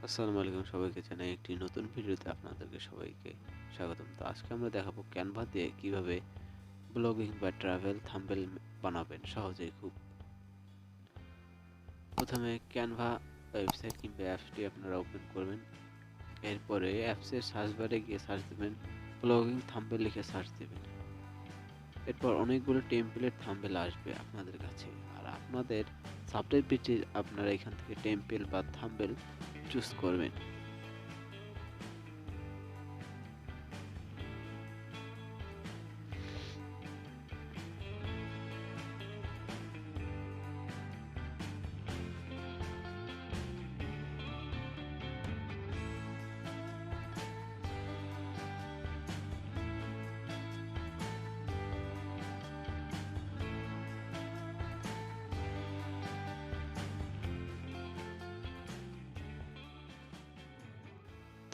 আসসালামু আলাইকুম, সবাইকে জানাই একটি নতুন ভিডিওতে আপনাদেরকে সবাইকে স্বাগতম। তো আজকে আমরা দেখাবো ক্যানভা দিয়ে কিভাবে ব্লগিং বা ট্রাভেল থাম্বনেল বানাবেন সহজেই। খুব প্রথমে ক্যানভা ওয়েবসাইট কিংবা অ্যাপসটি আপনারা ওপেন করবেন। এরপরে অ্যাপসের সার্চ বারে গিয়ে সার্চ দেবেন ব্লগিং থাম্বনেল লিখে সার্চ দেবেন। এরপর অনেকগুলো টেমপ্লেট থাম্বনেল আসবে আপনাদের কাছে, আর আপনাদের সাবজেক্ট ভিত্তিক আপনারা এখান থেকে টেমপ্লেট বা থাম্বনেল চুজ করবেন।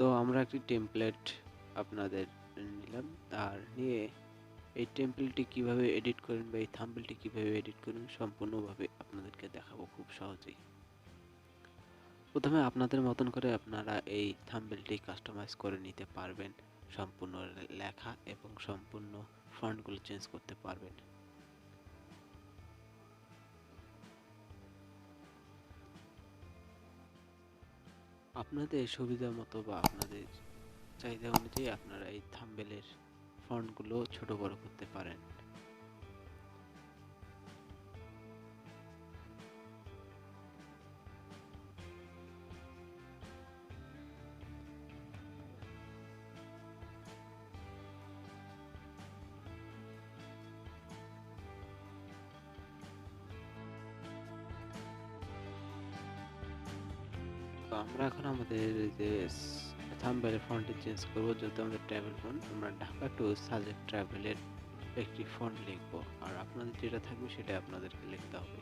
তো আমরা একটি টেমপ্লেট আপনাদের নিলাম, আর নিয়ে এই টেমপ্লেটটি কিভাবে এডিট করবেন বা এই থাম্বনেলটি কিভাবে এডিট করবেন সম্পূর্ণভাবে আপনাদেরকে দেখাবো খুব সহজেই। প্রথমে আপনাদের মতন করে আপনারা এই থাম্বনেলটি কাস্টমাইজ করে নিতে পারবেন, সম্পূর্ণ লেখা এবং সম্পূর্ণ ফন্টগুলো চেঞ্জ করতে পারবেন। আপনাদের সুবিধা মতো বা আপনাদের চাহিদা অনুযায়ী আপনারা এই থাম্বনেলের ফন্টগুলো ছোট বড় করতে পারেন। তো আমরা এখন আমাদের যে থাম্বনেলের ফন্টটি চেঞ্জ করব। যেহেতু আমাদের ট্রাভেল ফন্ট, আমরা ঢাকা টু সাজেক ট্রাভেলের একটি ফন্ট লিখব, আর আপনাদের যেটা থাকবে সেটা আপনাদেরকে লিখতে হবে।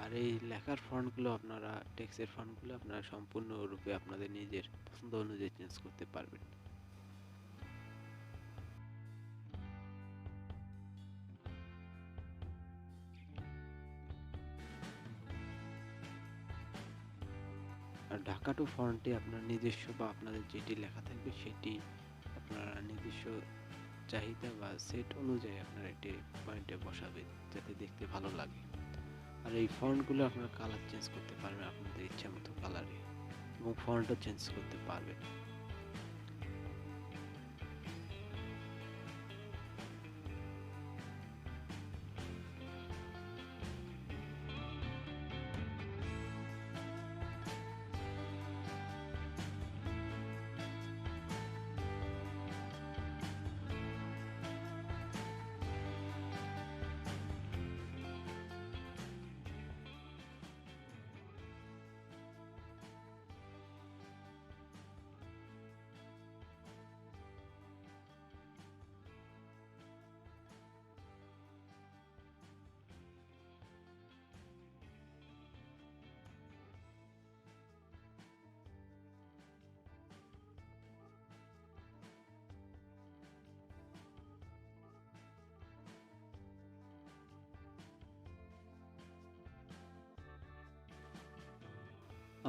আর এই লেখার ফন্টগুলো আপনারা টেক্সটের ফন্টগুলো আপনারা সম্পূর্ণরূপে আপনাদের নিজের পছন্দ অনুযায়ী চেঞ্জ করতে পারবেন। আর ঢাকা টু ফন্টে আপনার নিজস্ব বা আপনাদের যেটি লেখা থাকবে সেটি আপনারা নিজস্ব চাহিদা বা সেট অনুযায়ী আপনারা এটি পয়েন্টে বসাবেন যাতে দেখতে ভালো লাগে। আর এই ফন্টগুলো আপনারা কালার চেঞ্জ করতে পারবেন আপনাদের ইচ্ছা মতো কালারে, এবং ফন্টও চেঞ্জ করতে পারবেন।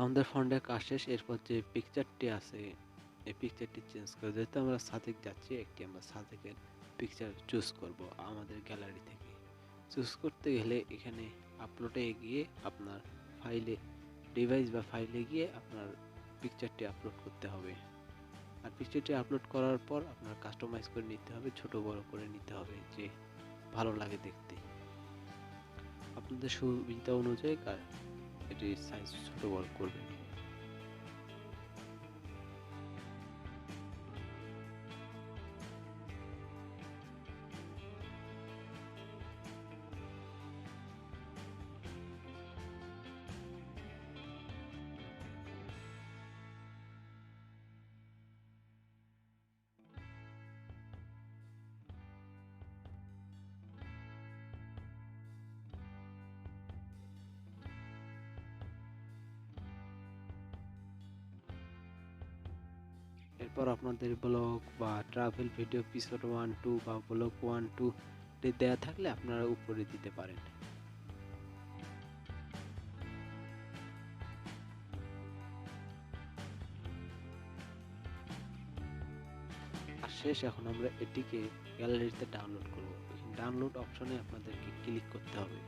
আমাদের ফন্টের কাজ শেষ। এরপর যে পিকচারটি আছে এই পিকচারটি চেঞ্জ করে, যেহেতু আমরা সাজেক যাচ্ছি, একটি আমরা সাজেকের পিকচার চুজ করব আমাদের গ্যালারি থেকে। চুজ করতে গেলে এখানে আপলোডে গিয়ে আপনার ফাইলে ডিভাইস বা ফাইলে গিয়ে আপনার পিকচারটি আপলোড করতে হবে। আর পিকচারটি আপলোড করার পর আপনার কাস্টমাইজ করে নিতে হবে, ছোট বড় করে নিতে হবে যে ভালো লাগে দেখতে। আপনাদের সুবিধা অনুযায়ী এটি সাইজ ছোট বড় করবেন। এরপর আপনাদের ব্লগ বা ট্রাভেল ভিডিও এপিসোড 1 2 বা ব্লগ 1 2 দেয়া থাকলে আপনারা উপরে দিতে পারেন। আর শেষ, এখন আমরা এটিকে গ্যালারিতে ডাউনলোড করব। ডাউনলোড অপশনে আপনাদেরকে ক্লিক করতে হবে।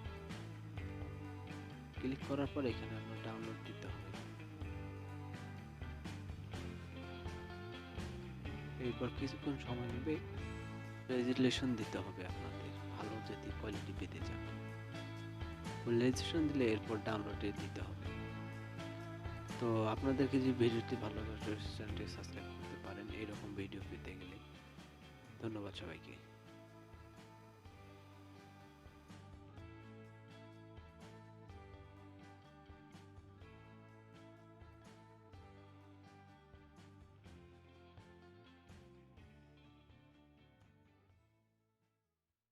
ক্লিক করার পর এখানে আপনার ডাউনলোড দিতে হবে। এরপর কিছুক্ষণ সময় নেবে, রেজুলেশন দিতে হবে আপনাদের, ভালো যদি কোয়ালিটি পেতে চান। রেজুলেশন দিলে এরপর ডাউনলোডে দিতে হবে। তো আপনাদেরকে যে ভিডিওটি ভালো লাগে চ্যানেলটি সাবস্ক্রাইব করতে পারেন এরকম ভিডিও পেতে গেলে। ধন্যবাদ সবাইকে।